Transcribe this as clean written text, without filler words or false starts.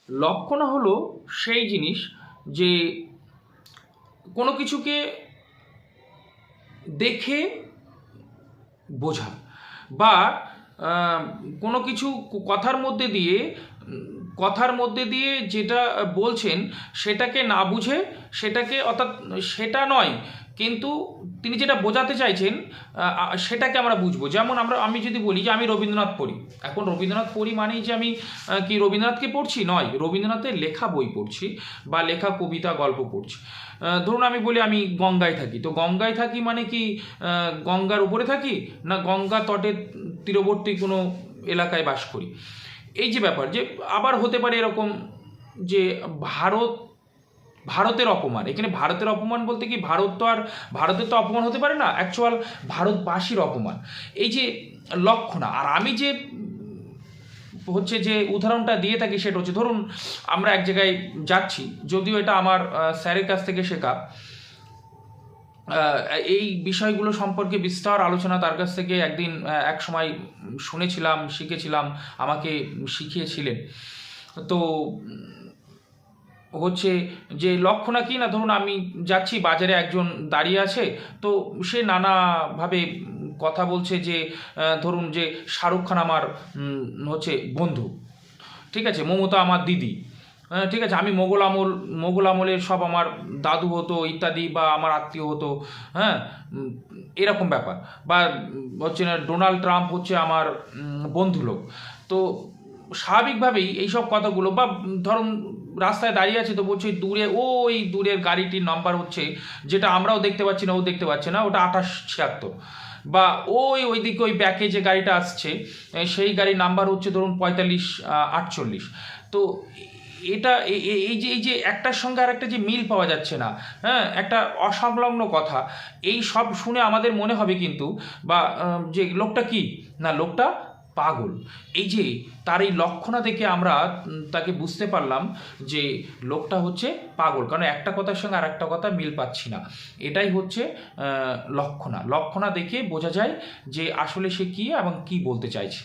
লক্ষণা হলো সেই জিনিস যে কোনো কিছুকে দেখে বোঝা বা কোনো কিছু কথার মধ্যে দিয়ে যেটা বলছেন সেটাকে না বুঝে সেটাকে, অর্থাৎ সেটা নয় কিন্তু তিনি যেটা বোঝাতে চাইছেন সেটাকে আমরা বুঝবো। যেমন আমি যদি বলি যে আমি রবীন্দ্রনাথ পড়ি, এখন রবীন্দ্রনাথ পড়ি মানেই যে আমি কি রবীন্দ্রনাথকে পড়ছি? নয়, রবীন্দ্রনাথের লেখা বই পড়ছি বা লেখা কবিতা গল্প পড়ছি। ধরুন আমি বলি আমি গঙ্গায় থাকি, তো গঙ্গায় থাকি মানে কি গঙ্গার উপরে থাকি, না গঙ্গা তটের তীরবর্তী কোনো এলাকায় বাস করি? এই যে ব্যাপার, যে আবার হতে পারে এরকম যে ভারতের অপমান। এখানে ভারতের অপমান বলতে কি, ভারতের তো অপমান হতে পারে না, অ্যাকচুয়াল ভারতবাসীর অপমান। এই যে লক্ষণা। আর আমি যে যে উদাহরণটা দিয়ে থাকি সেটা হচ্ছে, ধরুন আমরা এক জায়গায় যাচ্ছি, যদিও এটা আমার স্যারের কাছ থেকে শেখা, এই বিষয়গুলো সম্পর্কে বিস্তার আলোচনা তার কাছ থেকে এক সময় শুনেছিলাম, শিখেছিলাম, আমাকে শিখিয়েছিলেন। তো যে লক্ষণা কি না, ধরুন আমি যাচ্ছি, বাজারে একজন দাঁড়িয়ে আছে, তো সে নানাভাবে কথা বলছে যে ধরুন যে শাহরুখ খান আমার বন্ধু, ঠিক আছে, মমতা আমার দিদি, ঠিক আছে, আমি মোগল আমলের সব আমার দাদু হতো ইত্যাদি, বা আমার আত্মীয় হতো, হ্যাঁ, এরকম ব্যাপার। বা না ডোনাল্ড ট্রাম্প হচ্ছে আমার বন্ধু লোক। তো স্বাভাবিকভাবেই এইসব কথাগুলো, বা ধরুন রাস্তায় দাঁড়িয়ে আছে, তো বলছে ওই দূরের গাড়িটির নাম্বার হচ্ছে, যেটা আমরাও দেখতে পাচ্ছি না, ও দেখতে পাচ্ছে না, ওটা 2876। বা ওইদিকে ওই ব্যাকে যে গাড়িটা আসছে সেই গাড়ির নাম্বার হচ্ছে ধরুন 4548। তো এটা এই যে একটার সঙ্গে আর একটা যে মিল পাওয়া যাচ্ছে না, হ্যাঁ, একটা অসংলগ্ন কথা, এই সব শুনে আমাদের মনে হবে কিন্তু, বা যে লোকটা কি না, লোকটা পাগল। এই যে তার এই লক্ষণা দেখে আমরা তাকে বুঝতে পারলাম যে লোকটা হচ্ছে পাগল, কারণ একটা কথার সঙ্গে আর একটা কথা মিল পাচ্ছি না। এটাই হচ্ছে লক্ষণা দেখে বোঝা যায় যে আসলে সে কী এবং কী বলতে চাইছে।